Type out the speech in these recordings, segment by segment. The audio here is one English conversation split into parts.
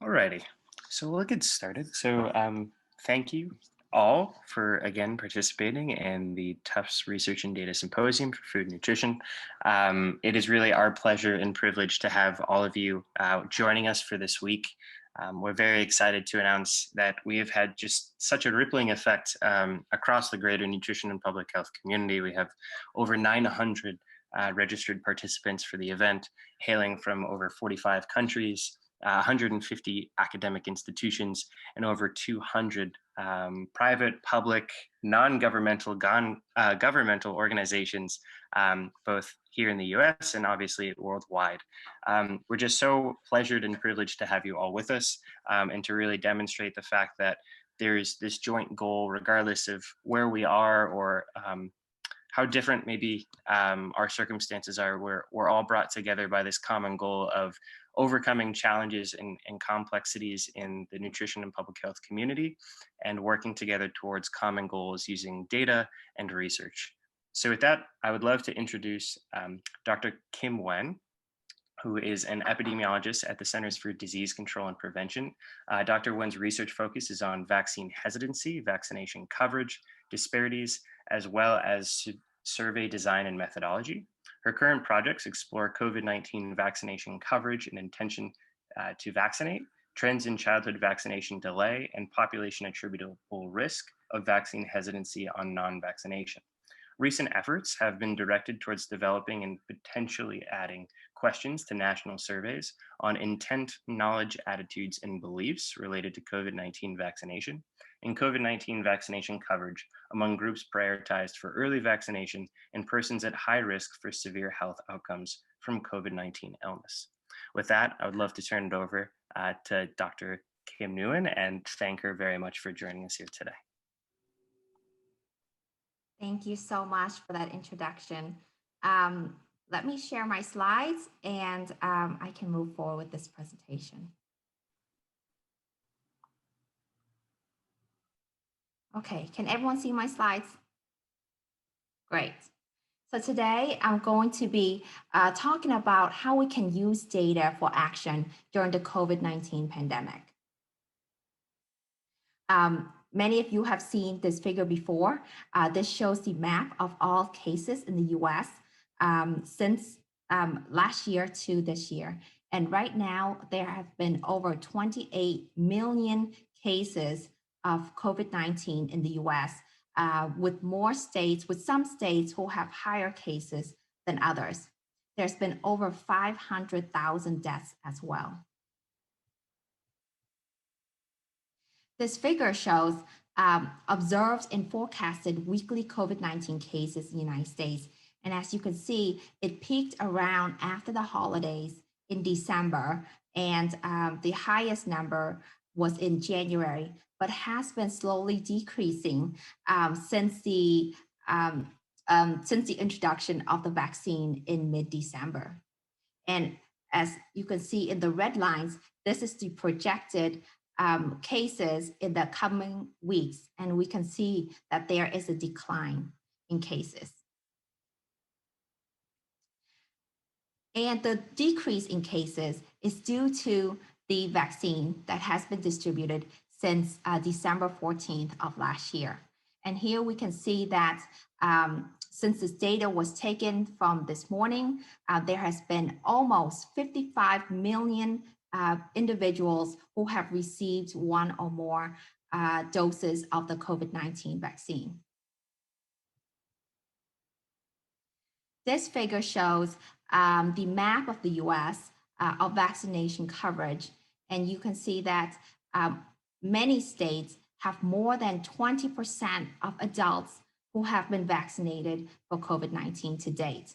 Alrighty, so we'll get started. Thank you all for again participating in the Tufts Research and Data Symposium for Food and Nutrition. It is really our pleasure and privilege to have all of you joining us for this week. We're very excited to announce that we have had just such a rippling effect across the greater nutrition and public health community. We have over 900 registered participants for the event, hailing from over 45 countries. 150 academic institutions, and over 200 private, public, non-governmental, governmental organizations, both here in the US and obviously worldwide. We're just so pleasured and privileged to have you all with us and to really demonstrate the fact that there's this joint goal, regardless of where we are or how different maybe our circumstances are. We're all brought together by this common goal of overcoming challenges and complexities in the nutrition and public health community and working together towards common goals using data and research. So with that, I would love to introduce Dr. Kim Nguyen, who is an epidemiologist at the Centers for Disease Control and Prevention. Dr. Nguyen's research focus is on vaccine hesitancy, vaccination coverage, disparities, as well as survey design and methodology. Her current projects explore COVID-19 vaccination coverage and intention to vaccinate, trends in childhood vaccination delay, and population attributable risk of vaccine hesitancy on non-vaccination. Recent efforts have been directed towards developing and potentially adding questions to national surveys on intent, knowledge, attitudes, and beliefs related to COVID-19 vaccination and COVID-19 vaccination coverage among groups prioritized for early vaccination and persons at high risk for severe health outcomes from COVID-19 illness. With that, I would love to turn it over to Dr. Kim Nguyen and thank her very much for joining us here today. Thank you so much for that introduction. Let me share my slides and I can move forward with this presentation. Okay, can everyone see my slides? Great. So today I'm going to be talking about how we can use data for action during the COVID-19 pandemic. Many of you have seen this figure before. This shows the map of all cases in the US since last year to this year. And right now, there have been over 28 million cases of COVID-19 in the US, with some states who have higher cases than others. There's been over 500,000 deaths as well. This figure shows observed and forecasted weekly COVID-19 cases in the United States. And as you can see, it peaked around after the holidays in December, and the highest number was in January, but has been slowly decreasing since the introduction of the vaccine in mid-December. And as you can see in the red lines, this is the projected cases in the coming weeks, and we can see that there is a decline in cases. And the decrease in cases is due to the vaccine that has been distributed since December 14th of last year. And here we can see that since this data was taken from this morning, there has been almost 55 million individuals who have received one or more doses of the COVID-19 vaccine. This figure shows the map of the US of vaccination coverage, and you can see that many states have more than 20% of adults who have been vaccinated for COVID-19 to date.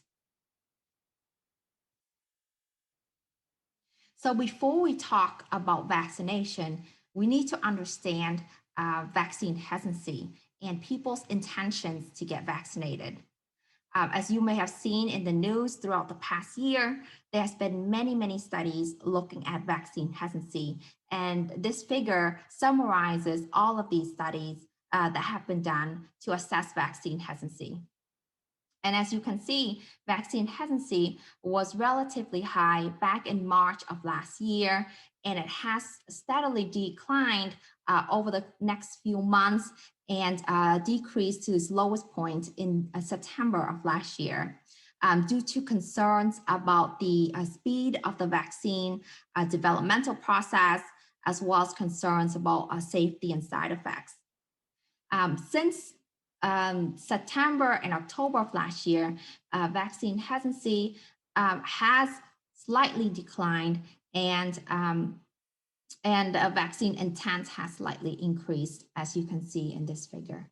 So before we talk about vaccination, we need to understand vaccine hesitancy and people's intentions to get vaccinated. As you may have seen in the news throughout the past year, there has been many studies looking at vaccine hesitancy. And this figure summarizes all of these studies that have been done to assess vaccine hesitancy. And as you can see, vaccine hesitancy was relatively high back in March of last year, and it has steadily declined over the next few months and decreased to its lowest point in September of last year. Due to concerns about the speed of the vaccine developmental process, as well as concerns about safety and side effects. Since September and October of last year, vaccine hesitancy has slightly declined, and vaccine intent has slightly increased, as you can see in this figure.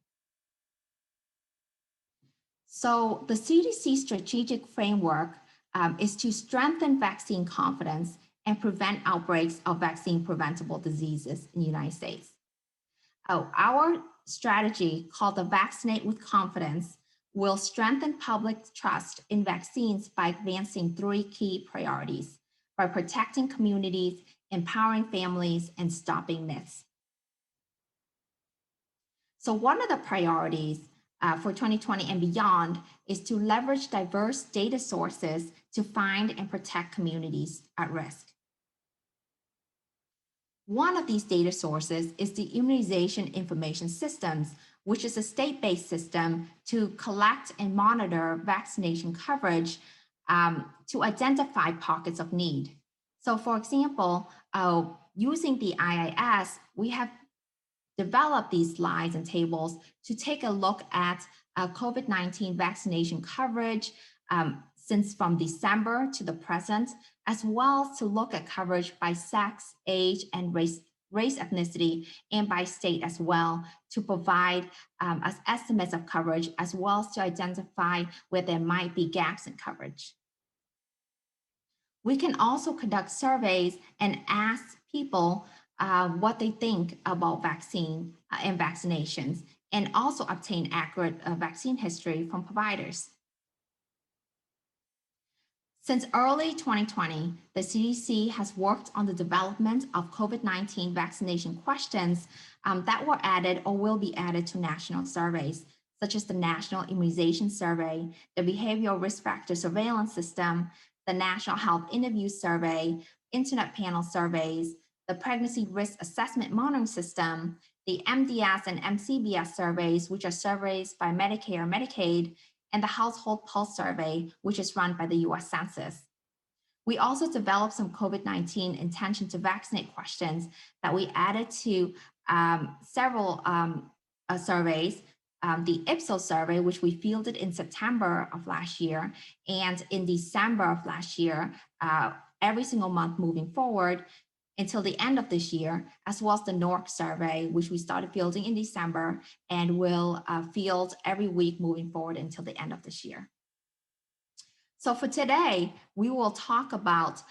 So the CDC strategic framework is to strengthen vaccine confidence and prevent outbreaks of vaccine preventable diseases in the United States. Our strategy, called the Vaccinate with Confidence, will strengthen public trust in vaccines by advancing three key priorities: by protecting communities, empowering families, and stopping myths. So one of the priorities for 2020 and beyond is to leverage diverse data sources to find and protect communities at risk. One of these data sources is the Immunization Information Systems, which is a state-based system to collect and monitor vaccination coverage to identify pockets of need. So for example, using the IIS, we have developed these slides and tables to take a look at COVID-19 vaccination coverage since from December to the present, as well as to look at coverage by sex, age, and race ethnicity, and by state as well, to provide as estimates of coverage, as well as to identify where there might be gaps in coverage. We can also conduct surveys and ask people what they think about vaccine and vaccinations, and also obtain accurate vaccine history from providers. Since early 2020, the CDC has worked on the development of COVID-19 vaccination questions that were added or will be added to national surveys, such as the National Immunization Survey, the Behavioral Risk Factor Surveillance System, the National Health Interview Survey, Internet Panel Surveys, the Pregnancy Risk Assessment Monitoring System, the MDS and MCBS surveys, which are surveys by Medicare and Medicaid, and the Household Pulse Survey, which is run by the US Census. We also developed some COVID-19 intention to vaccinate questions that we added to several surveys. The Ipsos survey, which we fielded in September of last year, and in December of last year, every single month moving forward until the end of this year, as well as the NORC survey, which we started fielding in December and will field every week moving forward until the end of this year. So for today, we will talk about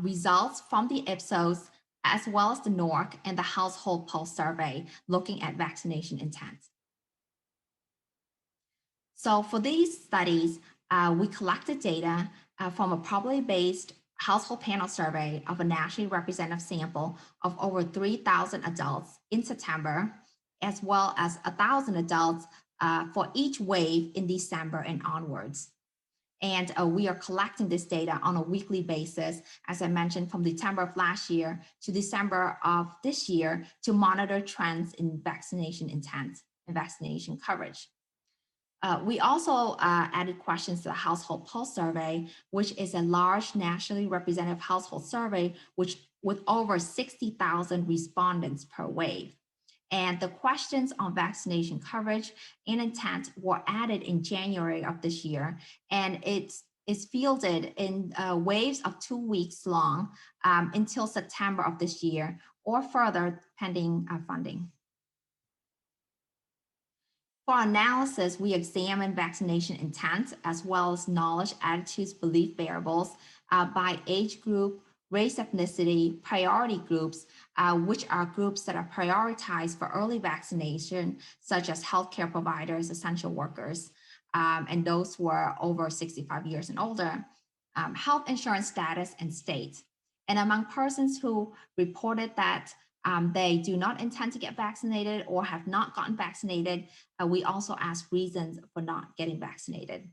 results from the Ipsos, as well as the NORC and the Household Pulse survey, looking at vaccination intent. So for these studies, we collected data from a probability-based household panel survey of a nationally representative sample of over 3,000 adults in September, as well as 1,000 adults for each wave in December and onwards. And we are collecting this data on a weekly basis, as I mentioned, from September of last year to December of this year, to monitor trends in vaccination intent and vaccination coverage. We also added questions to the Household Pulse Survey, which is a large nationally representative household survey, which with over 60,000 respondents per wave. And the questions on vaccination coverage and intent were added in January of this year, and it's fielded in waves of 2 weeks long until September of this year, or further, pending funding. For analysis, we examine vaccination intent, as well as knowledge, attitudes, belief variables by age group, race, ethnicity, priority groups, which are groups that are prioritized for early vaccination, such as healthcare providers, essential workers, and those who are over 65 years and older, health insurance status, and state. And among persons who reported that they do not intend to get vaccinated or have not gotten vaccinated, we also ask reasons for not getting vaccinated.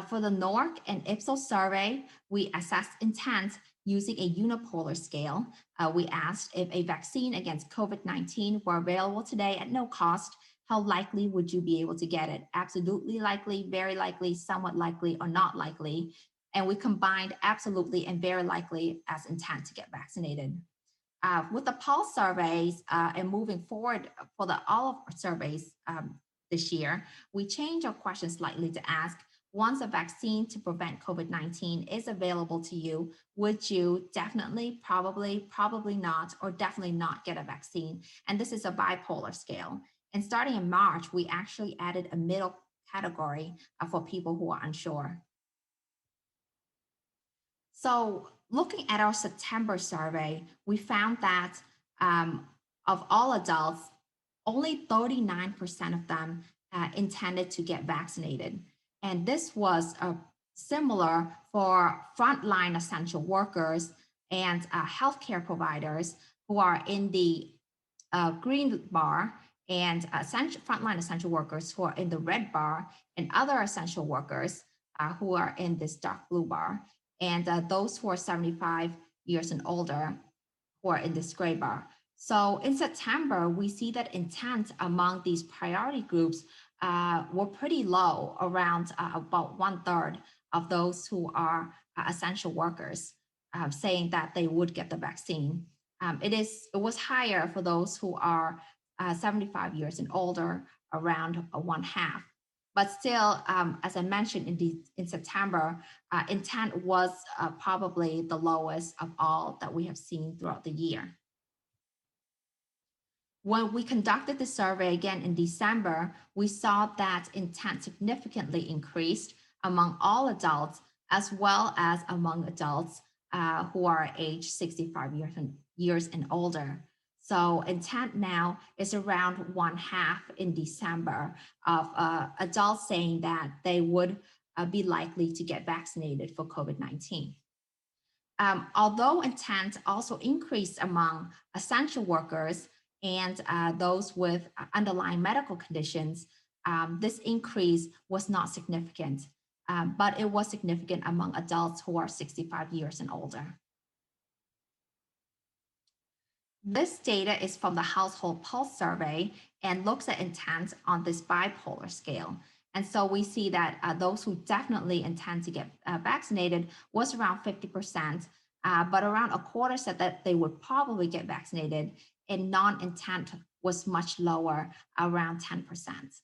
For the NORC and Ipsos survey, we assessed intent using a unipolar scale. We asked if a vaccine against COVID-19 were available today at no cost, how likely would you be able to get it? Absolutely likely, very likely, somewhat likely, or not likely. And we combined absolutely and very likely as intent to get vaccinated. With the pulse surveys and moving forward for all of our surveys this year, we changed our question slightly to ask, once a vaccine to prevent COVID-19 is available to you, would you definitely, probably not, or definitely not get a vaccine? And this is a bipolar scale. And starting in March, we actually added a middle category for people who are unsure. So looking at our September survey, we found that of all adults, only 39% of them intended to get vaccinated. And this was similar for frontline essential workers and healthcare providers who are in the green bar, and frontline essential workers who are in the red bar, and other essential workers who are in this dark blue bar, and those who are 75 years and older who are in this gray bar. So in September, we see that intent among these priority groups were pretty low, around about 1/3 of those who are essential workers, saying that they would get the vaccine. It was higher for those who are 75 years and older, around 1/2. But still, as I mentioned in September, intent was probably the lowest of all that we have seen throughout the year. When we conducted the survey again in December, we saw that intent significantly increased among all adults, as well as among adults who are age 65 years and older. So intent now is around 1/2 in December of adults saying that they would be likely to get vaccinated for COVID-19. Although intent also increased among essential workers and those with underlying medical conditions, this increase was not significant, but it was significant among adults who are 65 years and older. This data is from the Household Pulse Survey and looks at intent on this bipolar scale. And so we see that those who definitely intend to get vaccinated was around 50%, but around a quarter said that they would probably get vaccinated, and non-intent was much lower, around 10%.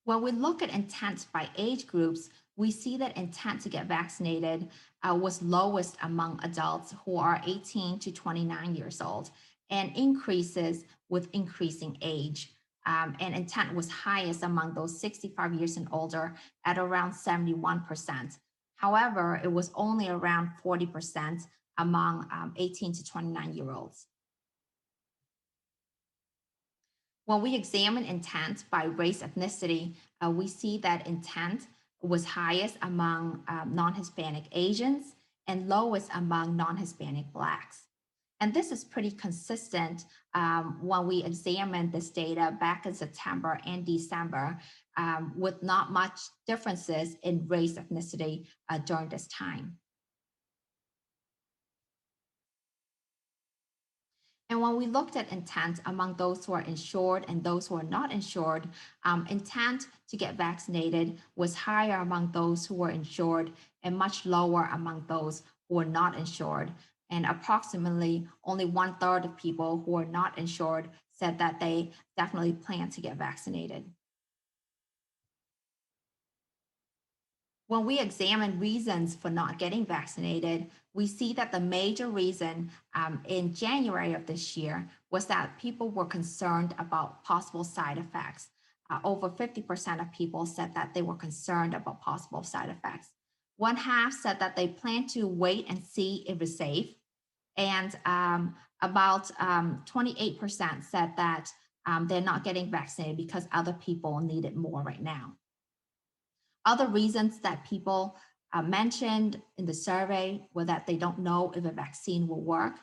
When we look at intent by age groups, we see that intent to get vaccinated was lowest among adults who are 18 to 29 years old, and increases with increasing age. And intent was highest among those 65 years and older at around 71%. However, it was only around 40% among 18 to 29-year-olds. When we examine intent by race ethnicity, we see that intent was highest among non-Hispanic Asians and lowest among non-Hispanic Blacks. And this is pretty consistent when we examined this data back in September and December, with not much differences in race ethnicity during this time. And when we looked at intent among those who are insured and those who are not insured, intent to get vaccinated was higher among those who were insured and much lower among those who were not insured. And approximately only 1/3 of people who are not insured said that they definitely plan to get vaccinated. When we examine reasons for not getting vaccinated, we see that the major reason in January of this year was that people were concerned about possible side effects. Over 50% of people said that they were concerned about possible side effects. 1/2 said that they plan to wait and see if it's safe. And about 28% said that they're not getting vaccinated because other people need it more right now. Other reasons that people mentioned in the survey were that they don't know if a vaccine will work.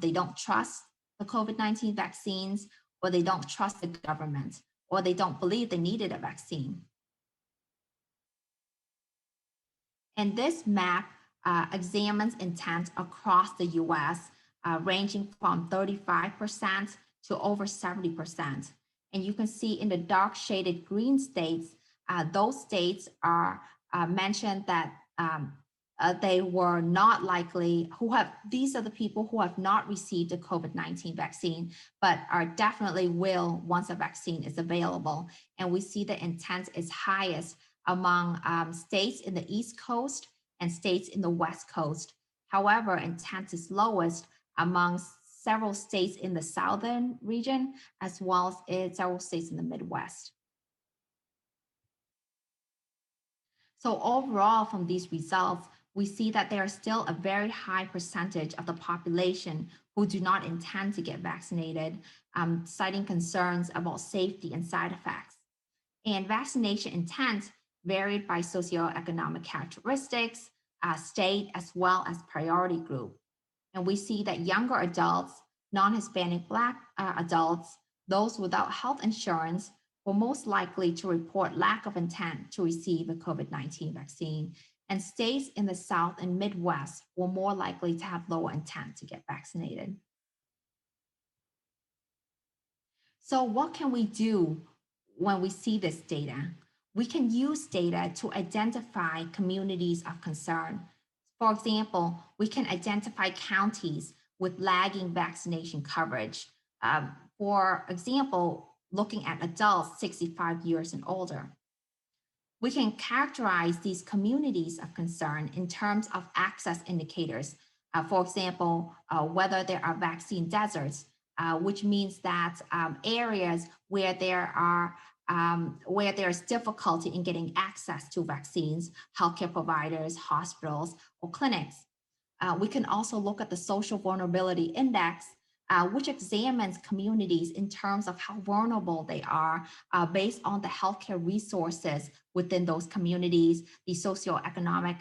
They don't trust the COVID-19 vaccines, or they don't trust the government, or they don't believe they needed a vaccine. And this map examines intent across the US, ranging from 35% to over 70%. And you can see in the dark shaded green states, those states are mentioned that they were not likely, these are the people who have not received a COVID-19 vaccine, but are definitely will once a vaccine is available. And we see the intent is highest among states in the East Coast and states in the West Coast. However, intent is lowest among several states in the Southern region, as well as in several states in the Midwest. So overall, from these results, we see that there is still a very high percentage of the population who do not intend to get vaccinated, citing concerns about safety and side effects. And vaccination intent varied by socioeconomic characteristics, state, as well as priority group. And we see that younger adults, non-Hispanic Black adults, those without health insurance were most likely to report lack of intent to receive a COVID-19 vaccine. And states in the South and Midwest were more likely to have lower intent to get vaccinated. So what can we do when we see this data? We can use data to identify communities of concern. For example, we can identify counties with lagging vaccination coverage. For example, looking at adults 65 years and older. We can characterize these communities of concern in terms of access indicators. For example, whether there are vaccine deserts, which means that areas where there's difficulty in getting access to vaccines, healthcare providers, hospitals, or clinics. We can also look at the social vulnerability index, which examines communities in terms of how vulnerable they are based on the healthcare resources within those communities, the socioeconomic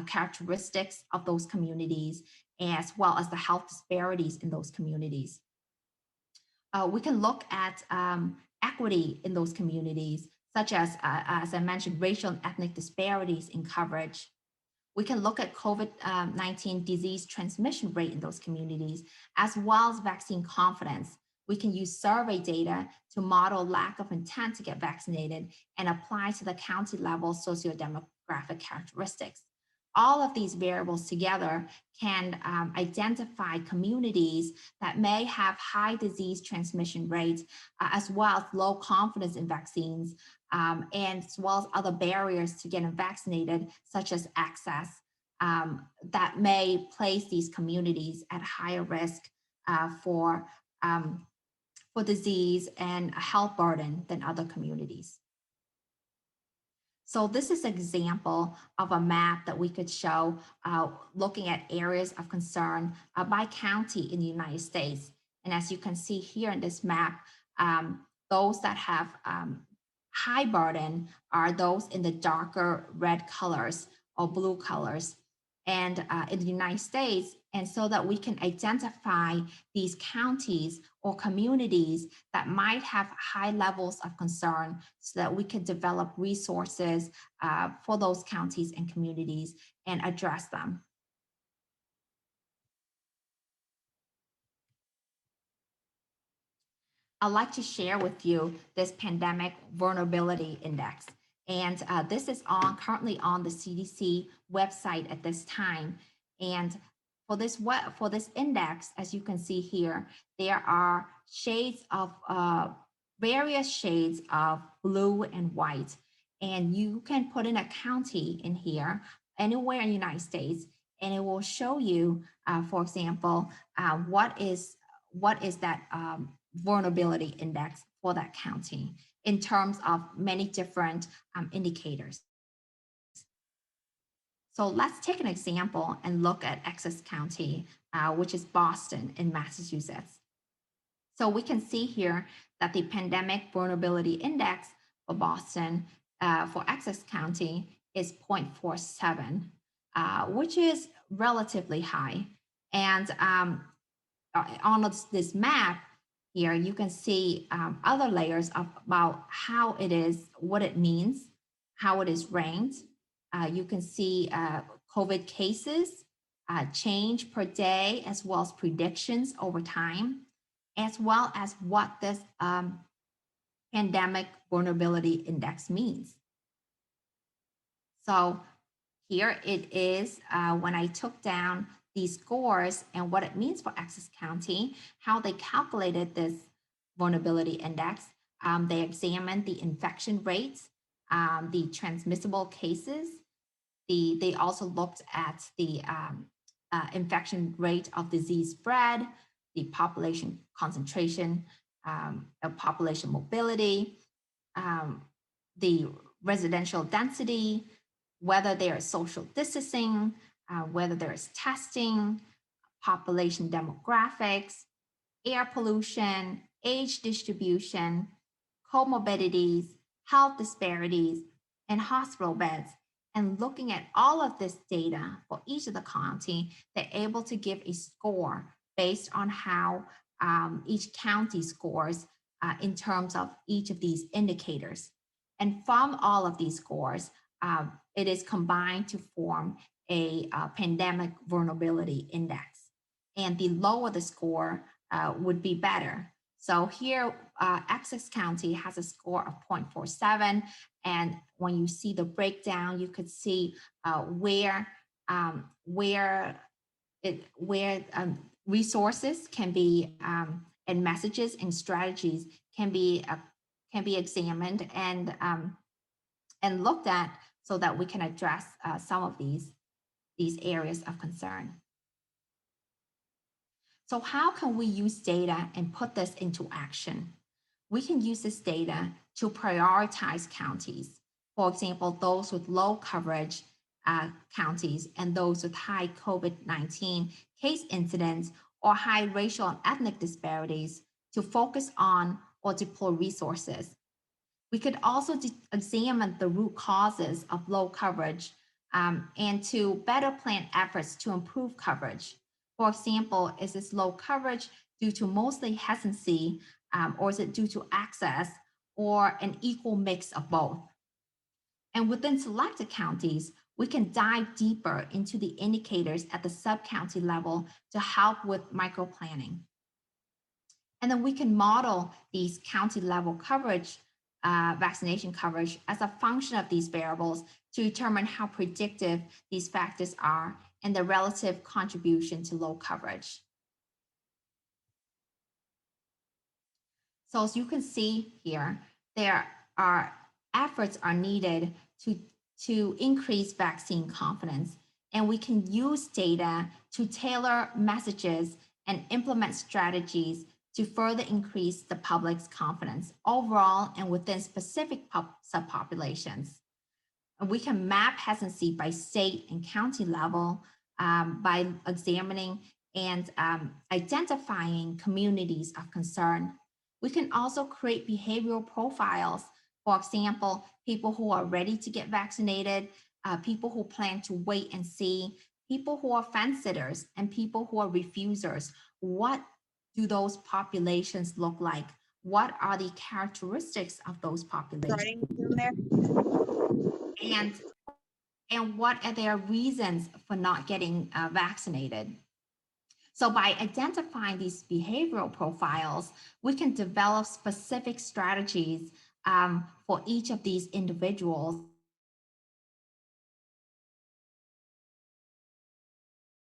characteristics of those communities, as well as the health disparities in those communities. We can look at equity in those communities, such as I mentioned, racial and ethnic disparities in coverage. We can look at COVID-19 disease transmission rate in those communities, as well as vaccine confidence. We can use survey data to model lack of intent to get vaccinated and apply to the county level sociodemographic characteristics. All of these variables together can identify communities that may have high disease transmission rates, as well as low confidence in vaccines, and as well as other barriers to getting vaccinated, such as access, that may place these communities at higher risk for disease and a health burden than other communities. So this is an example of a map that we could show looking at areas of concern by county in the United States. And as you can see here in this map, those that have high burden are those in the darker red colors or blue colors. And in the United States, and so that we can identify these counties or communities that might have high levels of concern so that we can develop resources for those counties and communities and address them. I'd like to share with you this pandemic vulnerability index. And this is currently on the CDC website at this time. And for this index, as you can see here, there are shades of various shades of blue and white. And you can put in a county in here, anywhere in the United States, and it will show you, for example, what is that vulnerability index for that county in terms of many different indicators. So let's take an example and look at Essex County, which is Boston in Massachusetts. So we can see here that the pandemic vulnerability index for Boston, for Essex County, is 0.47, which is relatively high. And on this map here, you can see other layers about how it is, what it means, how it is ranked. You can see COVID cases, change per day, as well as predictions over time, as well as what this pandemic vulnerability index means. So here it is when I took down these scores and what it means for Essex County, how they calculated this vulnerability index. They examined the infection rates, the transmissible cases. They also looked at the infection rate of disease spread, the population concentration, population mobility, the residential density, whether there is social distancing, whether there is testing, population demographics, air pollution, age distribution, comorbidities, health disparities, and hospital beds. And looking at all of this data for each of the county, they're able to give a score based on how each county scores in terms of each of these indicators. And from all of these scores, it is combined to form a pandemic vulnerability index. And the lower the score would be better. So here, Essex County has a score of 0.47. And when you see the breakdown, you could see where resources can be and messages and strategies can be examined and looked at so that we can address some of these areas of concern. So how can we use data and put this into action? We can use this data to prioritize counties. For example, those with low coverage counties and those with high COVID-19 case incidence or high racial and ethnic disparities to focus on or deploy resources. We could also examine the root causes of low coverage and to better plan efforts to improve coverage. For example, is this low coverage due to mostly hesitancy, or is it due to access, or an equal mix of both? And within selected counties, we can dive deeper into the indicators at the sub-county level to help with micro-planning. And then we can model these county level coverage, vaccination coverage as a function of these variables to determine how predictive these factors are and the relative contribution to low coverage. So as you can see here, there are efforts are needed to increase vaccine confidence, and we can use data to tailor messages and implement strategies to further increase the public's confidence overall and within specific subpopulations. And we can map hesitancy by state and county level by examining and identifying communities of concern. We can also create behavioral profiles. For example, people who are ready to get vaccinated, people who plan to wait and see, people who are fence sitters, and people who are refusers. What do those populations look like? What are the characteristics of those populations? And what are their reasons for not getting vaccinated? So by identifying these behavioral profiles, we can develop specific strategies for each of these individuals.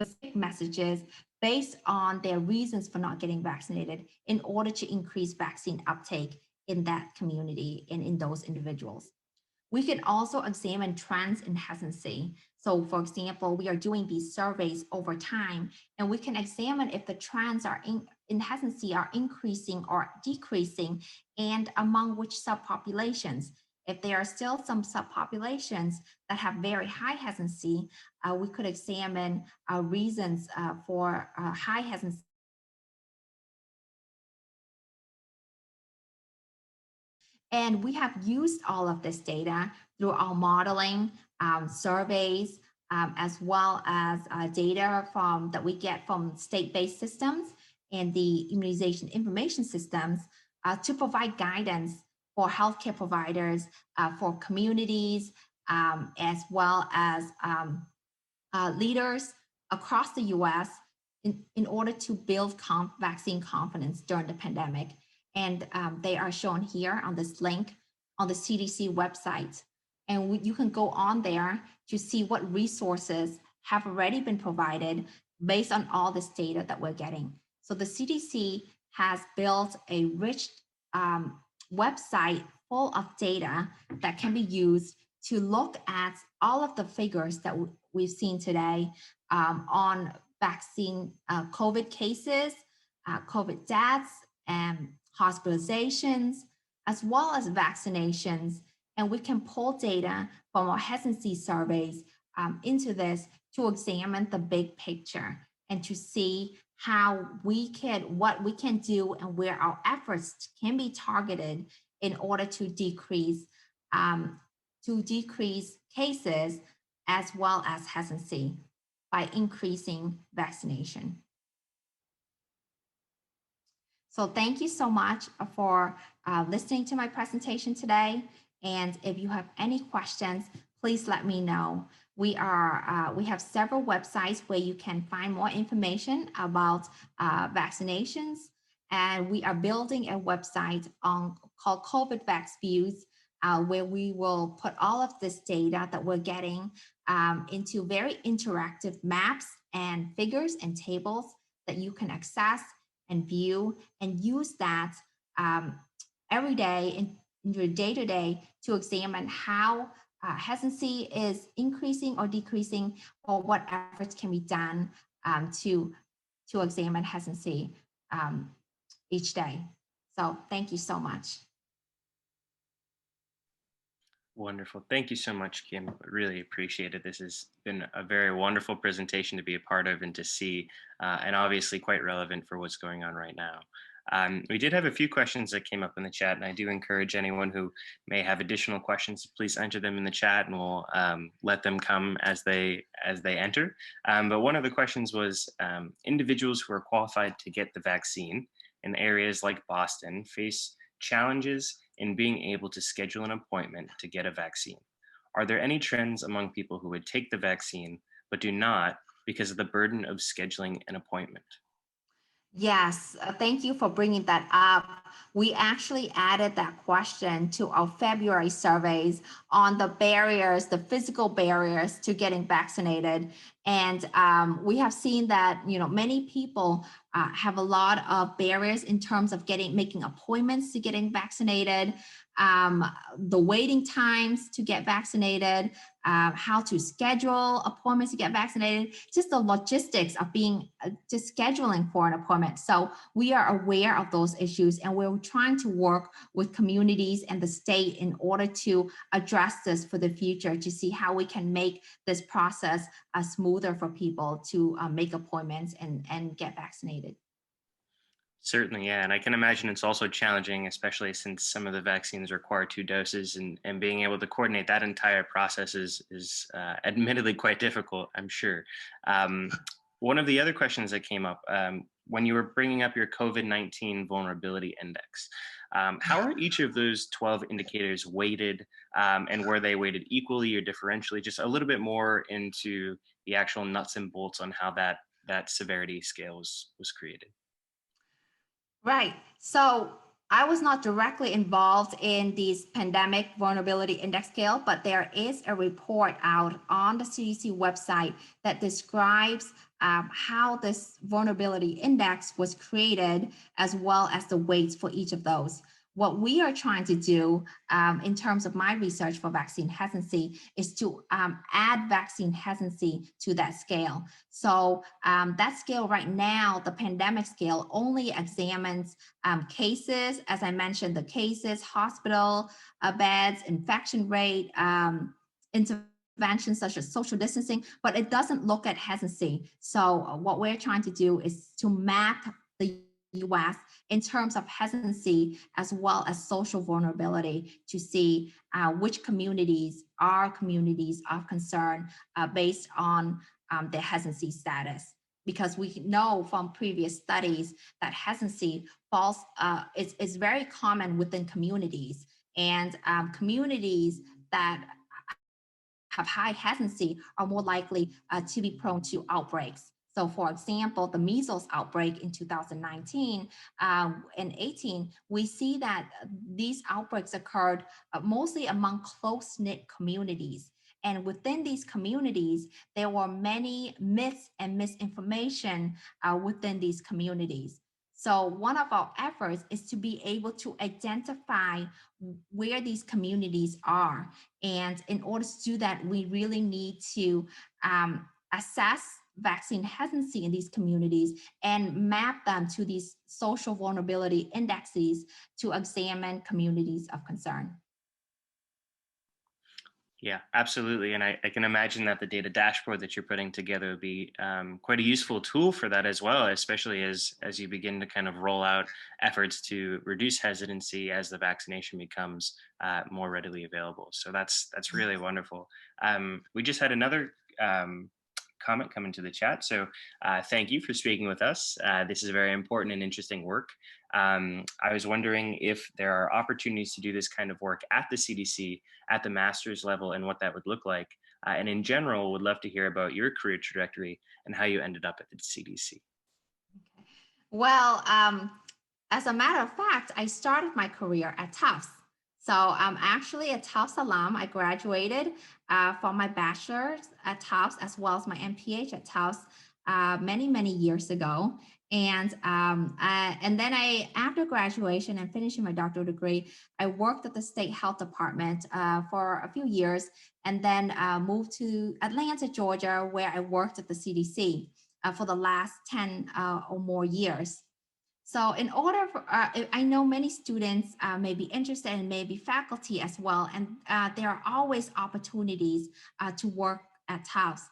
Specific messages based on their reasons for not getting vaccinated in order to increase vaccine uptake in that community and in those individuals. We can also examine trends in hesitancy. So for example, we are doing these surveys over time, and we can examine if the trends are in hesitancy are increasing or decreasing, and among which subpopulations. If there are still some subpopulations that have very high hesitancy, we could examine reasons for high hesitancy. And we have used all of this data through our modeling surveys, as well as data that we get from state-based systems and the immunization information systems to provide guidance for healthcare providers, for communities, as well as leaders across the US in order to build vaccine confidence during the pandemic. And they are shown here on this link on the CDC website. And you can go on there to see what resources have already been provided based on all this data that we're getting. So the CDC has built a rich website full of data that can be used to look at all of the figures that we've seen today on vaccine COVID cases, COVID deaths, and hospitalizations, as well as vaccinations. And we can pull data from our hesitancy surveys into this to examine the big picture and to see what we can do and where our efforts can be targeted in order to decrease cases as well as hesitancy by increasing vaccination. So thank you so much for listening to my presentation today. And if you have any questions, please let me know. We have several websites where you can find more information about vaccinations. And we are building a website called COVID Vax Views, where we will put all of this data that we're getting into very interactive maps and figures and tables that you can access and view and use that every day in your day-to-day to examine how hesitancy is increasing or decreasing, or what efforts can be done to examine hesitancy each day. So thank you so much. Wonderful. Thank you so much, Kim. Really appreciate it. This has been a very wonderful presentation to be a part of and to see, and obviously quite relevant for what's going on right now. We did have a few questions that came up in the chat, and I do encourage anyone who may have additional questions, please enter them in the chat, and we'll let them come as they enter. But one of the questions was, individuals who are qualified to get the vaccine in areas like Boston face challenges in being able to schedule an appointment to get a vaccine. Are there any trends among people who would take the vaccine but do not because of the burden of scheduling an appointment? Yes, thank you for bringing that up. We actually added that question to our February surveys on the barriers, the physical barriers to getting vaccinated. And we have seen that, many people have a lot of barriers in terms of making appointments to getting vaccinated, the waiting times to get vaccinated, how to schedule appointments to get vaccinated, just the logistics of just scheduling for an appointment. So we are aware of those issues, and we're trying to work with communities and the state in order to address this for the future, to see how we can make this process smoother for people to make appointments and get vaccinated. Certainly, yeah. And I can imagine it's also challenging, especially since some of the vaccines require 2 doses, and being able to coordinate that entire process is admittedly quite difficult, I'm sure. One of the other questions that came up when you were bringing up your COVID-19 vulnerability index, how are each of those 12 indicators weighted, and were they weighted equally or differentially? Just a little bit more into the actual nuts and bolts on how that severity scale was created. Right. So I was not directly involved in these pandemic vulnerability index scale, but there is a report out on the CDC website that describes how this vulnerability index was created, as well as the weights for each of those. What we are trying to do in terms of my research for vaccine hesitancy is to add vaccine hesitancy to that scale. So that scale right now, the pandemic scale, only examines cases, as I mentioned, the cases, hospital beds, infection rate, interventions such as social distancing, but it doesn't look at hesitancy. So what we're trying to do is to map the US in terms of hesitancy as well as social vulnerability to see which communities are communities of concern based on their hesitancy status. Because we know from previous studies that hesitancy falls is very common within communities, and communities that have high hesitancy are more likely to be prone to outbreaks. So for example, the measles outbreak in 2019 and 18, we see that these outbreaks occurred mostly among close-knit communities. And within these communities, there were many myths and misinformation within these communities. So one of our efforts is to be able to identify where these communities are. And in order to do that, we really need to assess vaccine hesitancy in these communities and map them to these social vulnerability indexes to examine communities of concern. Yeah, absolutely. And I can imagine that the data dashboard that you're putting together would be quite a useful tool for that as well, especially as you begin to kind of roll out efforts to reduce hesitancy as the vaccination becomes more readily available. So that's really wonderful. We just had another comment come into the chat. So thank you for speaking with us. This is very important and interesting work. I was wondering if there are opportunities to do this kind of work at the CDC at the master's level and what that would look like. And in general, would love to hear about your career trajectory and how you ended up at the CDC. Well, as a matter of fact, I started my career at Tufts. So I'm actually a Tufts alum. I graduated from my bachelor's at Tufts as well as my MPH at Tufts many, many years ago. And then after graduation and finishing my doctoral degree, I worked at the state health department for a few years, and then moved to Atlanta, Georgia, where I worked at the CDC for the last 10 or more years. So in order for, I know many students may be interested and maybe faculty as well, and there are always opportunities to work at Tufts.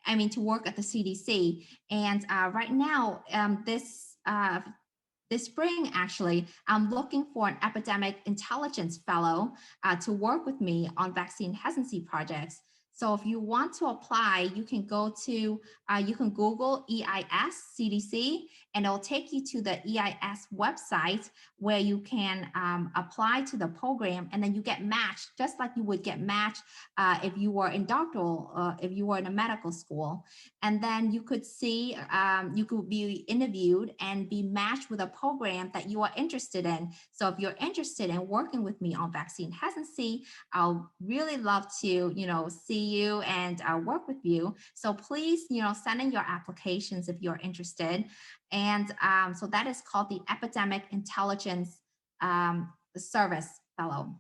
I mean, to work at the CDC. And right now, this spring, actually, I'm looking for an epidemic intelligence fellow to work with me on vaccine hesitancy projects. So if you want to apply, you can go to, you can Google EIS CDC, and it'll take you to the EIS website where you can apply to the program, and then you get matched just like you would get matched if you were in doctoral, if you were in a medical school. And then you could see, you could be interviewed and be matched with a program that you are interested in. So if you're interested in working with me on vaccine hesitancy, I'll really love to, see you and work with you. So please, send in your applications if you're interested. And so that is called the Epidemic Intelligence Service Fellow.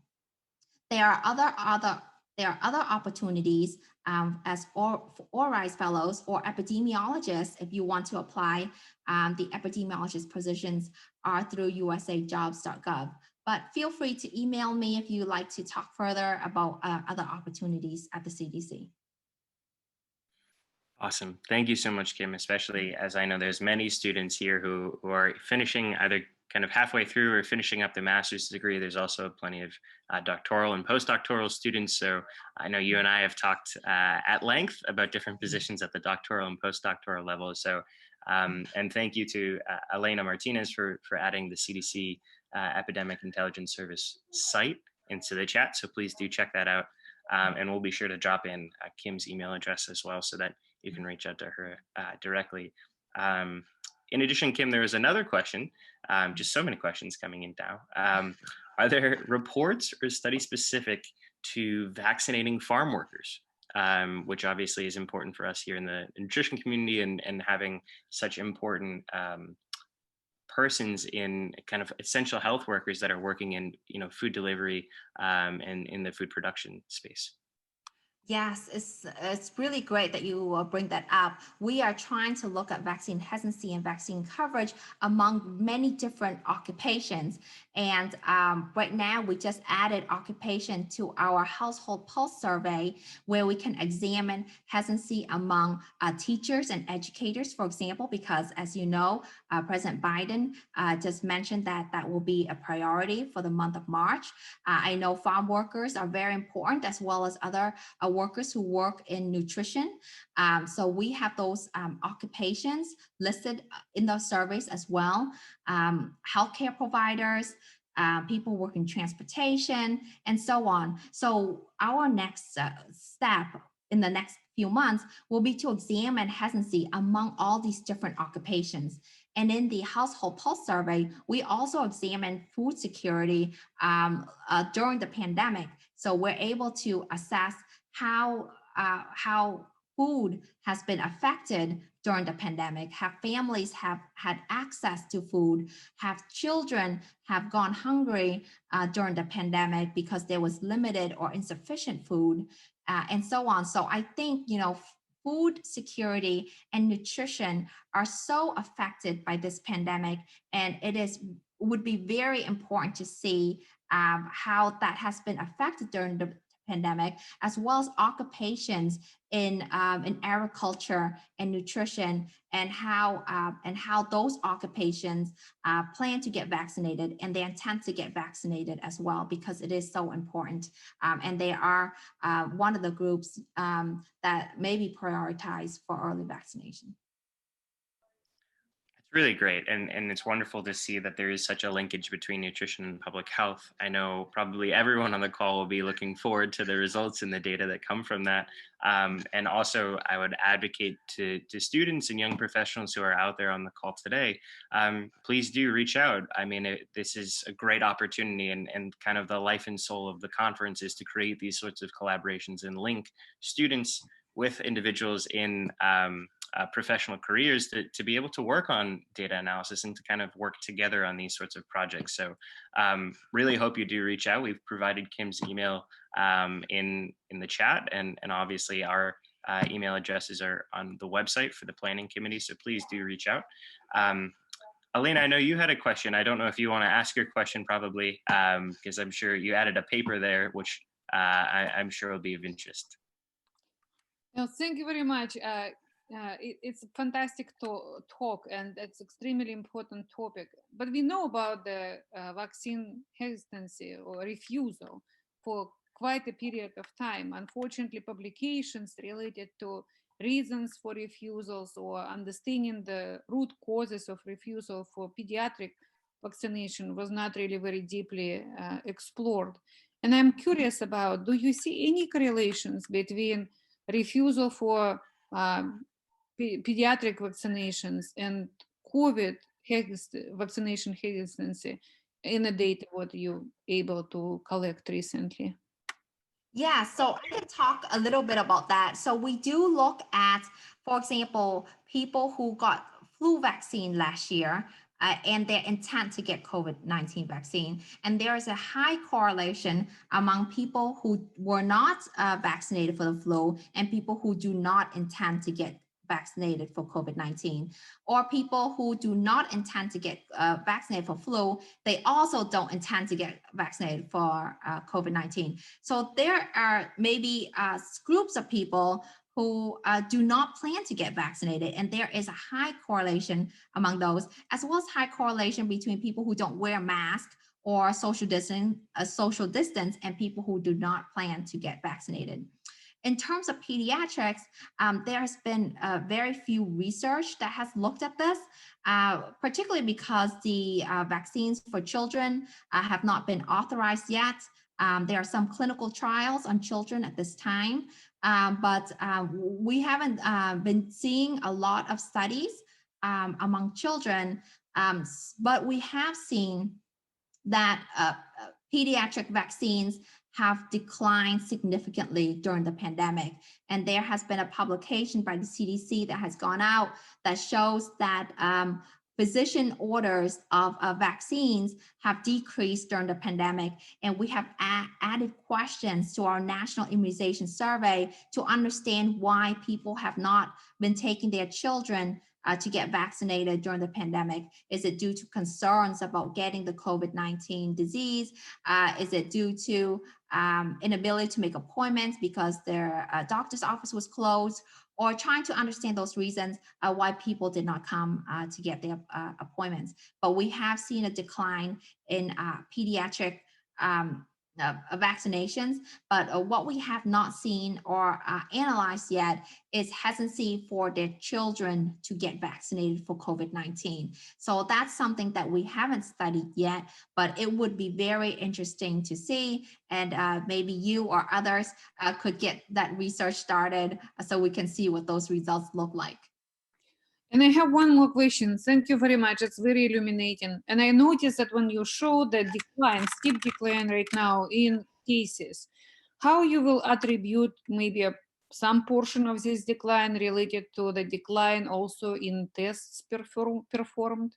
There are other opportunities as ORISE fellows or epidemiologists. If you want to apply, the epidemiologist positions are through usajobs.gov. But feel free to email me if you'd like to talk further about other opportunities at the CDC. Awesome. Thank you so much, Kim, especially as I know there's many students here who are finishing either kind of halfway through or finishing up their master's degree. There's also plenty of doctoral and postdoctoral students. So I know you and I have talked at length about different positions at the doctoral and postdoctoral level. So, and thank you to Elena Martinez for adding the CDC Epidemic Intelligence Service site into the chat. So please do check that out. And we'll be sure to drop in Kim's email address as well so that you can reach out to her directly. In addition, Kim, there was another question, just so many questions coming in now. Are there reports or studies specific to vaccinating farm workers, which obviously is important for us here in the nutrition community and having such important persons in kind of essential health workers that are working in food delivery and in the food production space? Yes, it's really great that you bring that up. We are trying to look at vaccine hesitancy and vaccine coverage among many different occupations. And right now, we just added occupation to our household pulse survey, where we can examine hesitancy among teachers and educators, for example, because as you know, President Biden just mentioned that that will be a priority for the month of March. I know farm workers are very important, as well as other workers who work in nutrition. So we have those occupations listed in those surveys as well. Healthcare providers, people working transportation, and so on. So our next step in the next few months will be to examine hesitancy among all these different occupations. And in the household pulse survey, we also examined food security during the pandemic. So we're able to assess how food has been affected during the pandemic. Have families have had access to food? Have children have gone hungry during the pandemic because there was limited or insufficient food, and so on. So I think food security and nutrition are so affected by this pandemic, and would be very important to see how that has been affected during the pandemic, as well as occupations in agriculture and nutrition, and how those occupations plan to get vaccinated, and they intend to get vaccinated as well, because it is so important, and they are one of the groups that may be prioritized for early vaccination. Really great. And it's wonderful to see that there is such a linkage between nutrition and public health. I know probably everyone on the call will be looking forward to the results and the data that come from that. And also, I would advocate to students and young professionals who are out there on the call today, please do reach out. I mean, this is a great opportunity, and kind of the life and soul of the conference is to create these sorts of collaborations and link students with individuals in professional careers to be able to work on data analysis and to kind of work together on these sorts of projects. So really hope you do reach out. We've provided Kim's email in the chat, and obviously our email addresses are on the website for the planning committee. So please do reach out. Elena, I know you had a question. I don't know if you want to ask your question probably, because I'm sure you added a paper there, which I'm sure will be of interest. Well, thank you very much. It's a fantastic talk, and it's extremely important topic. But we know about the vaccine hesitancy or refusal for quite a period of time. Unfortunately, publications related to reasons for refusals or understanding the root causes of refusal for pediatric vaccination was not really very deeply explored. And I'm curious about, do you see any correlations between refusal for pediatric vaccinations and COVID vaccination hesitancy in the data what you able to collect recently? Yeah, so I can talk a little bit about that. So we do look at, for example, people who got flu vaccine last year and their intent to get COVID-19 vaccine. And there is a high correlation among people who were not vaccinated for the flu and people who do not intend to get vaccinated for COVID-19, or people who do not intend to get vaccinated for flu, they also don't intend to get vaccinated for COVID-19. So there are maybe groups of people who do not plan to get vaccinated, and there is a high correlation among those, as well as high correlation between people who don't wear masks or social distance, and people who do not plan to get vaccinated. In terms of pediatrics, there has been very few research that has looked at this, particularly because the vaccines for children have not been authorized yet. There are some clinical trials on children at this time, but we haven't been seeing a lot of studies among children, but we have seen that pediatric vaccines have declined significantly during the pandemic. And there has been a publication by the CDC that has gone out that shows that physician orders of vaccines have decreased during the pandemic, and we have added questions to our national immunization survey to understand why people have not been taking their children to get vaccinated during the pandemic. Is it due to concerns about getting the COVID-19 disease? Is it due to inability to make appointments because their doctor's office was closed? Or trying to understand those reasons why people did not come to get their appointments. But we have seen a decline in pediatric vaccinations, but what we have not seen or analyzed yet is hesitancy for their children to get vaccinated for COVID-19. So that's something that we haven't studied yet, but it would be very interesting to see, and maybe you or others could get that research started so we can see what those results look like. And I have one more question. Thank you very much. It's very illuminating. And I noticed that when you show the decline, steep decline right now in cases, how you will attribute maybe some portion of this decline related to the decline also in tests performed?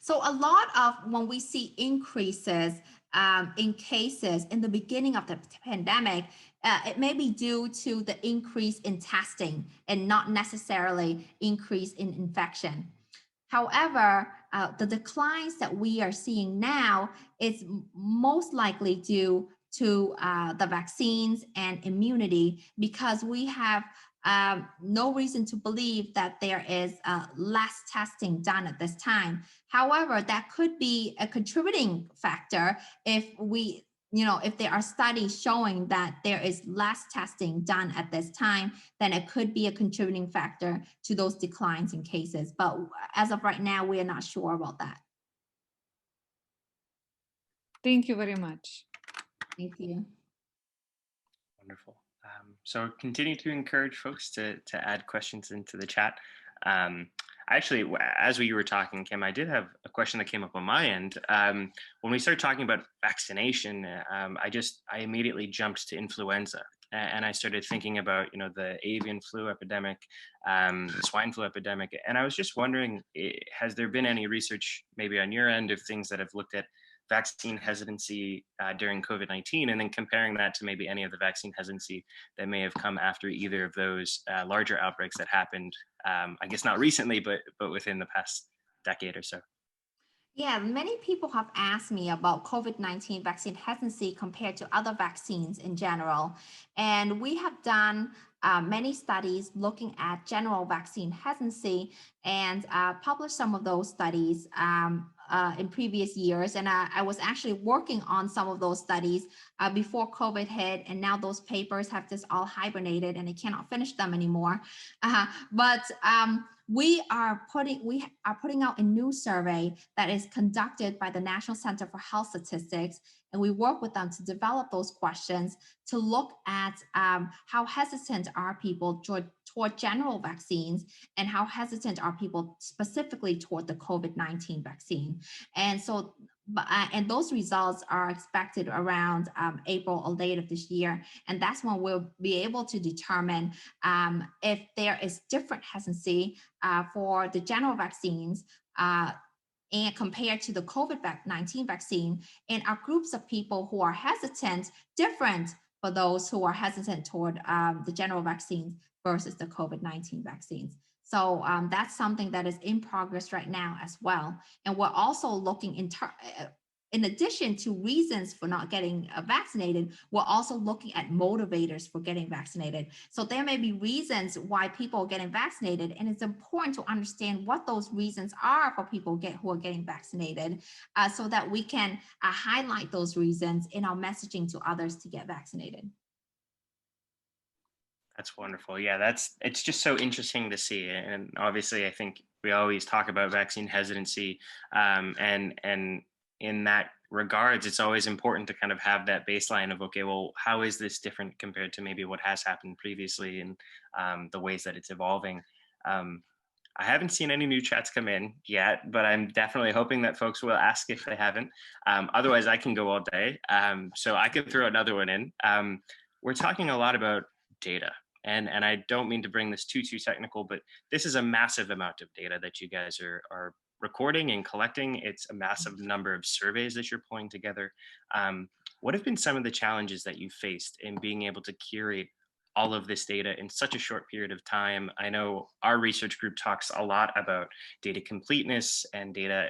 So a lot of when we see increases in cases in the beginning of the pandemic, it may be due to the increase in testing and not necessarily increase in infection. However, the declines that we are seeing now is most likely due to the vaccines and immunity, because we have no reason to believe that there is less testing done at this time. However, that could be a contributing factor if we, if there are studies showing that there is less testing done at this time, then it could be a contributing factor to those declines in cases. But as of right now, we are not sure about that. Thank you very much. Thank you. Wonderful. So continue to encourage folks to add questions into the chat. Actually, as we were talking, Kim, I did have a question that came up on my end. When we started talking about vaccination, I immediately jumped to influenza, and I started thinking about, the avian flu epidemic, the swine flu epidemic, and I was just wondering, has there been any research maybe on your end of things that have looked at vaccine hesitancy during COVID-19, and then comparing that to maybe any of the vaccine hesitancy that may have come after either of those larger outbreaks that happened, I guess not recently, but within the past decade or so? Yeah, many people have asked me about COVID-19 vaccine hesitancy compared to other vaccines in general. And we have done many studies looking at general vaccine hesitancy and published some of those studies in previous years. And I was actually working on some of those studies before COVID hit, and now those papers have just all hibernated and I cannot finish them anymore. We are putting out a new survey that is conducted by the National Center for Health Statistics, and we work with them to develop those questions to look at how hesitant are people toward general vaccines, and how hesitant are people specifically toward the COVID-19 vaccine. And so, and those results are expected around April or late of this year. And that's when we'll be able to determine if there is different hesitancy for the general vaccines and compared to the COVID-19 vaccine, and are groups of people who are hesitant different for those who are hesitant toward the general vaccines versus the COVID-19 vaccines. So that's something that is in progress right now as well. And we're also looking in addition to reasons for not getting vaccinated, we're also looking at motivators for getting vaccinated. So there may be reasons why people are getting vaccinated, and it's important to understand what those reasons are for people who are getting vaccinated, so that we can highlight those reasons in our messaging to others to get vaccinated. That's wonderful. Yeah, it's just so interesting to see. And obviously, I think we always talk about vaccine hesitancy, and in that regards, it's always important to kind of have that baseline of, okay, well, how is this different compared to maybe what has happened previously, and the ways that it's evolving. I haven't seen any new chats come in yet, but I'm definitely hoping that folks will ask if they haven't. Otherwise, I can go all day. So I could throw another one in. We're talking a lot about data And I don't mean to bring this too technical, but this is a massive amount of data that you guys are recording and collecting. It's a massive number of surveys that you're pulling together. What have been some of the challenges that you faced in being able to curate all of this data in such a short period of time? I know our research group talks a lot about data completeness and data.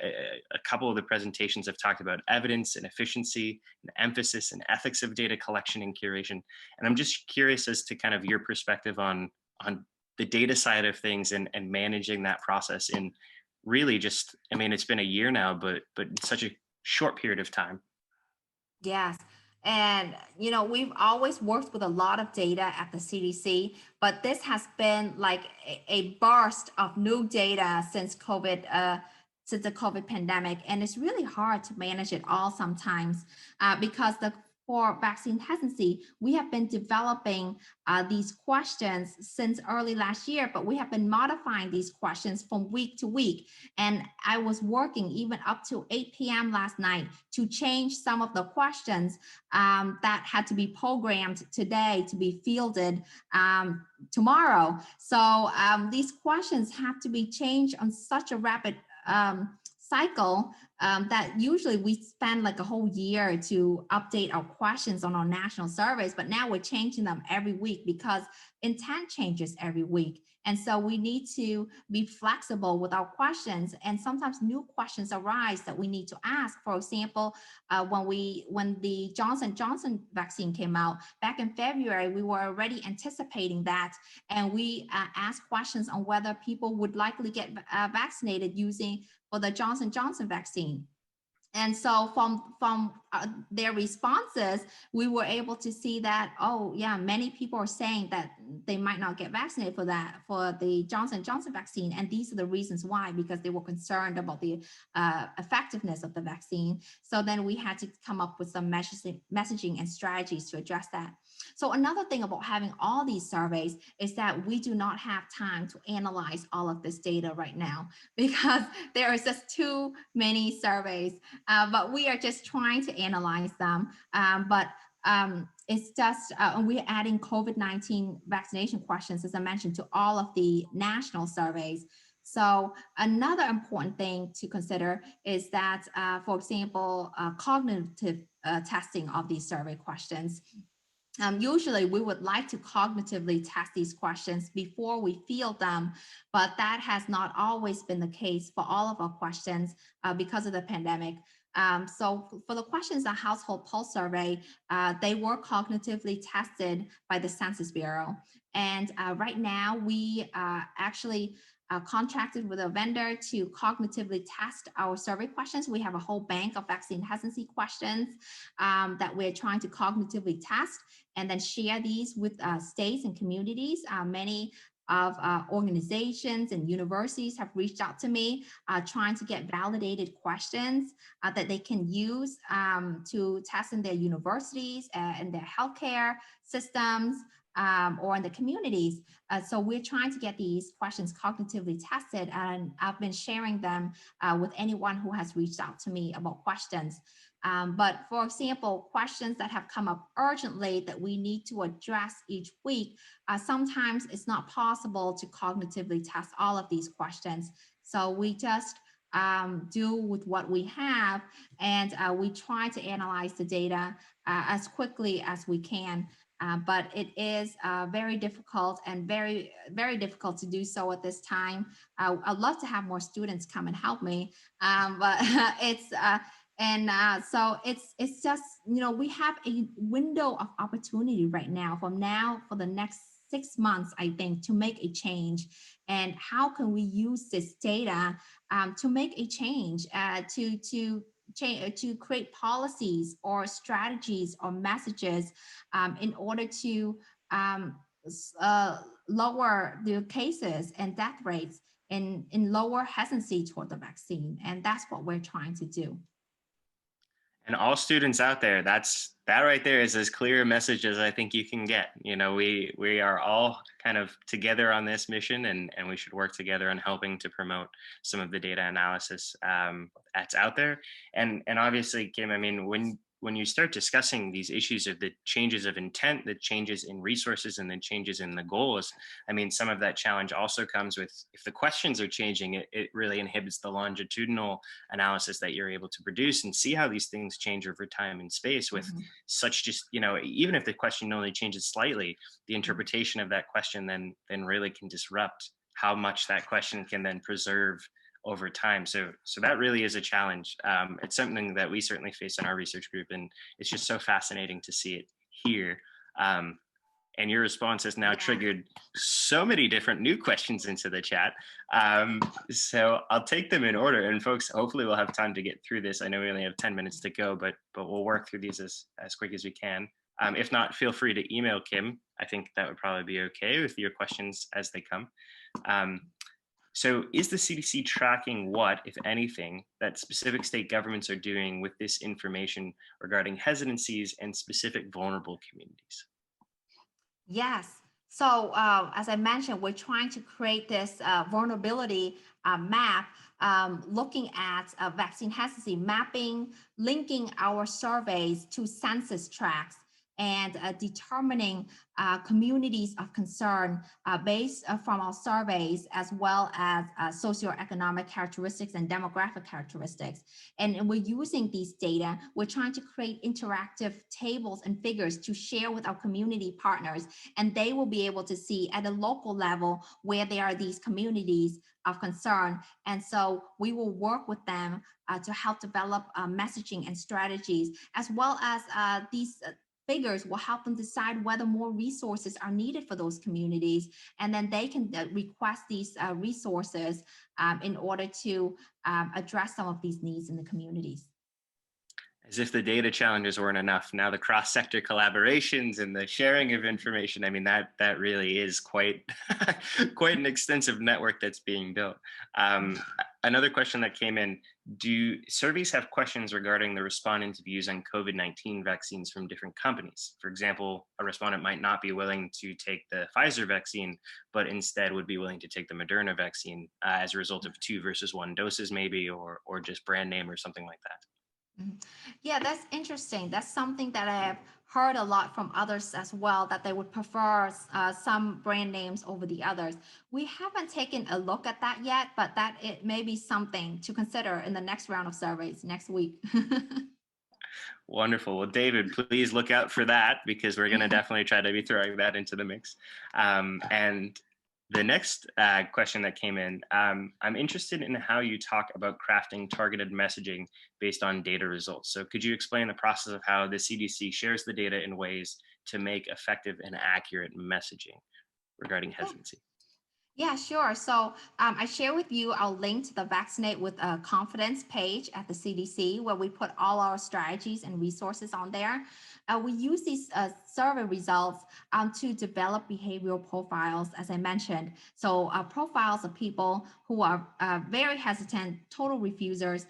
A couple of the presentations have talked about evidence and efficiency and emphasis and ethics of data collection and curation. And I'm just curious as to kind of your perspective on the data side of things and managing that process in really just, I mean, it's been a year now, but in such a short period of time. Yes. And, we've always worked with a lot of data at the CDC, but this has been like a burst of new data since since the COVID pandemic. And it's really hard to manage it all sometimes because for vaccine hesitancy, we have been developing these questions since early last year, but we have been modifying these questions from week to week. And I was working even up to 8 p.m. last night to change some of the questions that had to be programmed today to be fielded tomorrow. So these questions have to be changed on such a rapid cycle that usually we spend like a whole year to update our questions on our national surveys, but now we're changing them every week because intent changes every week. And so we need to be flexible with our questions, and sometimes new questions arise that we need to ask. For example, when the Johnson vaccine came out back in February, we were already anticipating that, and we asked questions on whether people would likely get vaccinated for the Johnson vaccine. And so from their responses, we were able to see that, oh yeah, many people are saying that they might not get vaccinated for the Johnson vaccine. And these are the reasons why, because they were concerned about the effectiveness of the vaccine. So then we had to come up with some messaging and strategies to address that. So another thing about having all these surveys is that we do not have time to analyze all of this data right now because there is just too many surveys. But we are just trying to analyze them. It's just, we're adding COVID-19 vaccination questions, as I mentioned, to all of the national surveys. So another important thing to consider is that, for example, cognitive testing of these survey questions. Usually we would like to cognitively test these questions before we field them, but that has not always been the case for all of our questions because of the pandemic. So for the questions on household pulse survey, they were cognitively tested by the Census Bureau. And right now we actually contracted with a vendor to cognitively test our survey questions. We have a whole bank of vaccine hesitancy questions that we're trying to cognitively test and then share these with states and communities. Many of organizations and universities have reached out to me trying to get validated questions that they can use to test in their universities and their healthcare systems or in the communities. So we're trying to get these questions cognitively tested, and I've been sharing them with anyone who has reached out to me about questions. But for example, questions that have come up urgently that we need to address each week, sometimes it's not possible to cognitively test all of these questions. So we just do with what we have, and we try to analyze the data as quickly as we can. But it is very difficult and very, very difficult to do so at this time. I'd love to have more students come and help me, but so it's just, we have a window of opportunity right now for the next 6 months, I think, to make a change. And how can we use this data to make a change, to create policies or strategies or messages in order to lower the cases and death rates and lower hesitancy toward the vaccine. And that's what we're trying to do. And all students out there, that right there is as clear a message as I think you can get. We are all kind of together on this mission, and we should work together on helping to promote some of the data analysis that's out there. And obviously, Kim, I mean, when when you start discussing these issues of the changes of intent, the changes in resources, and the changes in the goals, I mean, some of that challenge also comes with, if the questions are changing, it really inhibits the longitudinal analysis that you're able to produce and see how these things change over time and space with Mhm. such just, even if the question only changes slightly, the interpretation of that question then really can disrupt how much that question can then preserve over time. So that really is a challenge. It's something that we certainly face in our research group, and it's just so fascinating to see it here. Um, and your response has now Yeah. triggered so many different new questions into the chat. So I'll take them in order. And folks, hopefully we'll have time to get through this. I know we only have 10 minutes to go, but we'll work through these as quick as we can. If not, feel free to email Kim. I think that would probably be okay with your questions as they come. So is the CDC tracking what, if anything, that specific state governments are doing with this information regarding hesitancies and specific vulnerable communities? Yes. So as I mentioned, we're trying to create this vulnerability map, looking at vaccine hesitancy mapping, linking our surveys to census tracts, and determining communities of concern based from our surveys, as well as socioeconomic characteristics and demographic characteristics. And we're using these data. We're trying to create interactive tables and figures to share with our community partners, and they will be able to see at a local level where there are these communities of concern. And so we will work with them to help develop messaging and strategies, as well as these figures will help them decide whether more resources are needed for those communities. And then they can request these resources in order to address some of these needs in the communities. As if the data challenges weren't enough, now the cross-sector collaborations and the sharing of information, I mean, that really is quite quite an extensive network that's being built. Another question that came in, do surveys have questions regarding the respondents' views on COVID-19 vaccines from different companies? For example, a respondent might not be willing to take the Pfizer vaccine, but instead would be willing to take the Moderna vaccine as a result of 2 versus 1 doses maybe, or just brand name or something like that. Mhm. Yeah, that's interesting. That's something that I have heard a lot from others as well, that they would prefer some brand names over the others. We haven't taken a look at that yet, but that it may be something to consider in the next round of surveys next week. Wonderful. Well, David, please look out for that, because we're going to definitely try to be throwing that into the mix. And the next question that came in, I'm interested in how you talk about crafting targeted messaging based on data results. So could you explain the process of how the CDC shares the data in ways to make effective and accurate messaging regarding hesitancy? Yeah, sure. So I share with you, I'll link to the Vaccinate with Confidence page at the CDC, where we put all our strategies and resources on there. We use these survey results to develop behavioral profiles, as I mentioned. So profiles of people who are very hesitant, total refusers.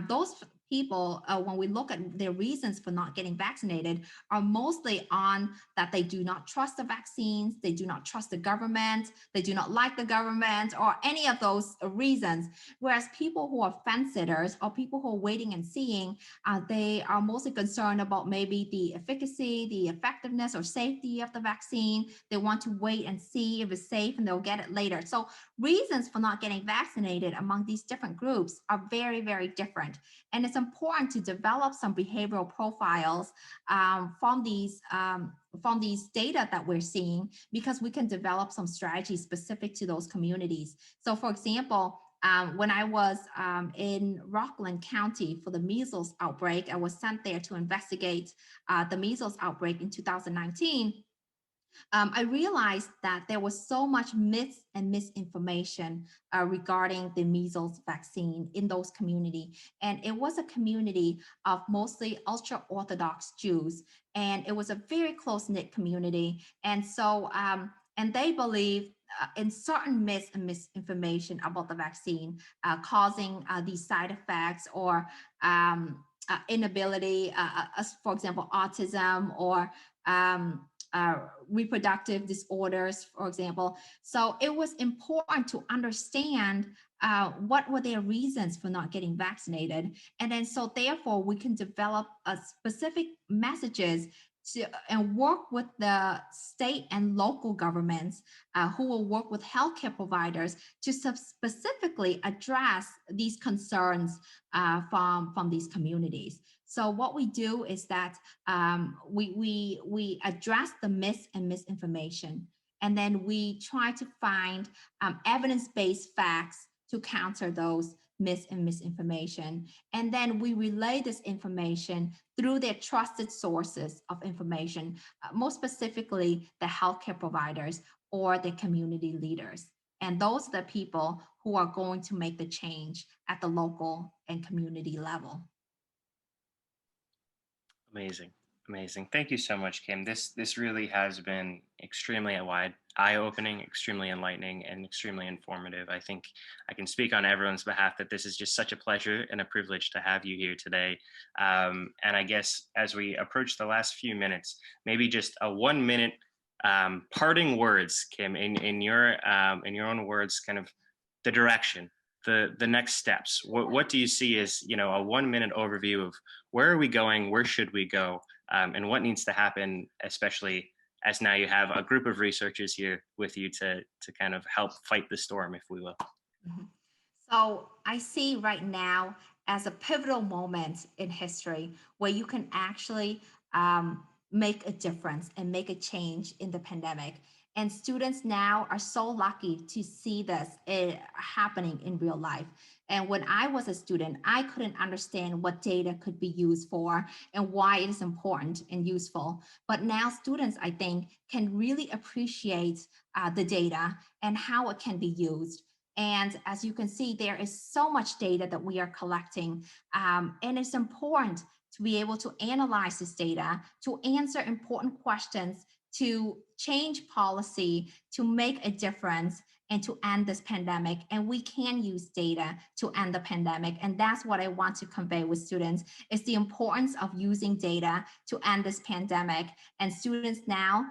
Those people, when we look at their reasons for not getting vaccinated, are mostly on that they do not trust the vaccines, they do not trust the government, they do not like the government, or any of those reasons. Whereas people who are fence sitters, or people who are waiting and seeing, they are mostly concerned about maybe the efficacy, the effectiveness or safety of the vaccine. They want to wait and see if it's safe and they'll get it later. So reasons for not getting vaccinated among these different groups are very, very different. And it's important to develop some behavioral profiles from these data that we're seeing, because we can develop some strategies specific to those communities. So for example, when I was in Rockland County for the measles outbreak, I was sent there to investigate the measles outbreak in 2019. I realized that there was so much myths and misinformation regarding the measles vaccine in those community. And it was a community of mostly ultra-Orthodox Jews. And it was a very close-knit community. And so, and they believe in certain myths and misinformation about the vaccine, causing these side effects or inability, for example, autism or reproductive disorders, for example. So it was important to understand what were their reasons for not getting vaccinated? And then so therefore we can develop a specific messages and work with the state and local governments who will work with healthcare providers to specifically address these concerns from these communities. So what we do is that we address the myths and misinformation, and then we try to find evidence-based facts to counter those myths and misinformation. And then we relay this information through their trusted sources of information, most specifically the healthcare providers or the community leaders. And those are the people who are going to make the change at the local and community level. Amazing. Amazing. Thank you so much, Kim. This really has been extremely eye-opening, extremely enlightening, and extremely informative. I think I can speak on everyone's behalf that this is just such a pleasure and a privilege to have you here today. And I guess as we approach the last few minutes, maybe just a 1 minute parting words, Kim, in your own words, kind of the direction, the next steps. What do you see as, a 1 minute overview of where are we going, where should we go, and what needs to happen, especially as now you have a group of researchers here with you to kind of help fight the storm, if we will. Mm-hmm. So I see right now as a pivotal moment in history where you can actually make a difference and make a change in the pandemic. And students now are so lucky to see this happening in real life. And when I was a student, I couldn't understand what data could be used for and why it is important and useful. But now students, I think, can really appreciate the data and how it can be used. And as you can see, there is so much data that we are collecting, and it's important to be able to analyze this data, to answer important questions, to change policy, to make a difference, and to end this pandemic. And we can use data to end the pandemic. And that's what I want to convey with students, is the importance of using data to end this pandemic. And students now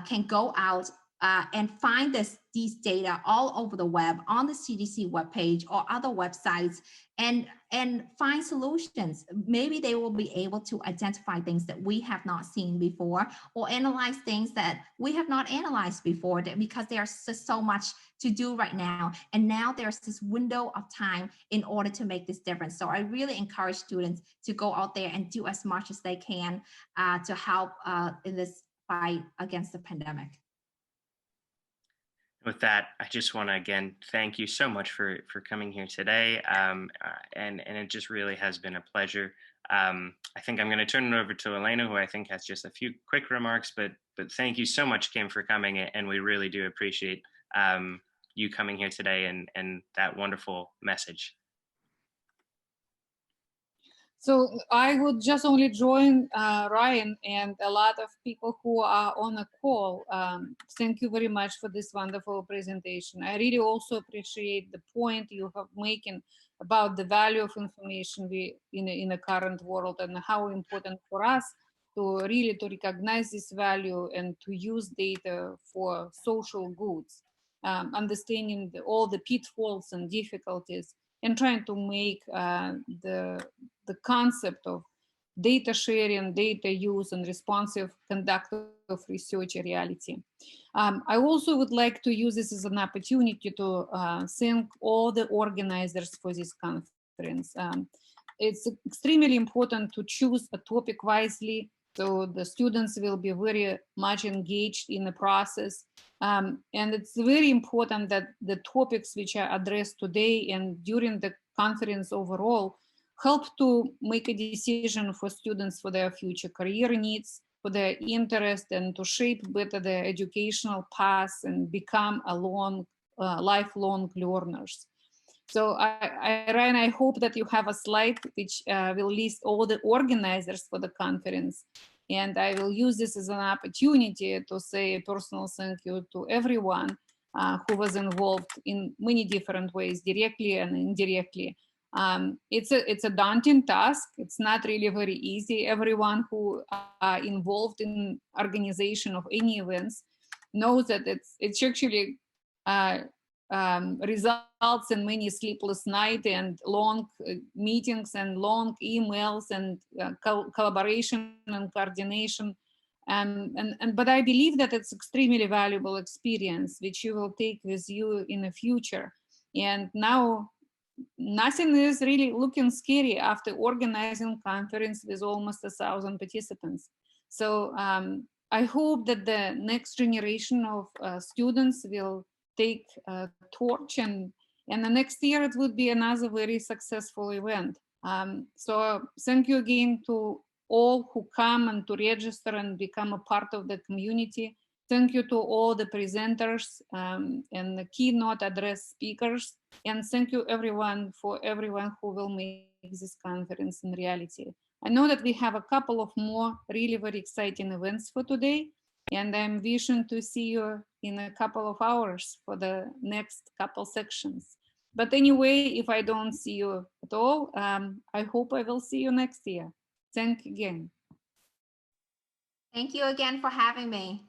can go out and find these data all over the web, on the CDC webpage or other websites, and find solutions. Maybe they will be able to identify things that we have not seen before, or analyze things that we have not analyzed before, because there's just so much to do right now. And now there's this window of time in order to make this difference. So I really encourage students to go out there and do as much as they can to help in this fight against the pandemic. With that, I just want to again thank you so much for coming here today, and it just really has been a pleasure. I think I'm going to turn it over to Elena, who I think has just a few quick remarks. But thank you so much, Kim, for coming, and we really do appreciate you coming here today and that wonderful message. So I would just only join Ryan and a lot of people who are on a call. Thank you very much for this wonderful presentation. I really also appreciate the point you have making about the value of information in the current world, and how important for us to really to recognize this value and to use data for social goods, understanding all the pitfalls and difficulties, and trying to make the concept of data sharing, data use, and responsive conduct of research a reality. I also would like to use this as an opportunity to thank all the organizers for this conference. It's extremely important to choose a topic wisely, so the students will be very much engaged in the process. And it's very important that the topics which are addressed today and during the conference overall help to make a decision for students for their future career needs, for their interest, and to shape better their educational paths and become lifelong learners. So Ryan, I hope that you have a slide which will list all the organizers for the conference. And I will use this as an opportunity to say a personal thank you to everyone who was involved in many different ways, directly and indirectly. It's a daunting task. It's not really very easy. Everyone who are involved in organization of any events knows that it's actually results in many sleepless nights and long meetings and long emails and collaboration and coordination. But I believe that it's extremely valuable experience, which you will take with you in the future. And now nothing is really looking scary after organizing conference with almost 1,000 participants. So I hope that the next generation of students will take a torch, and the next year it would be another very successful event. So thank you again to all who come and to register and become a part of the community. Thank you to all the presenters and the keynote address speakers. And thank you everyone who will make this conference in reality. I know that we have a couple of more really very exciting events for today, and I'm wishing to see you in a couple of hours for the next couple sections. But anyway, if I don't see you at all, I hope I will see you next year. Thank you again. Thank you again for having me.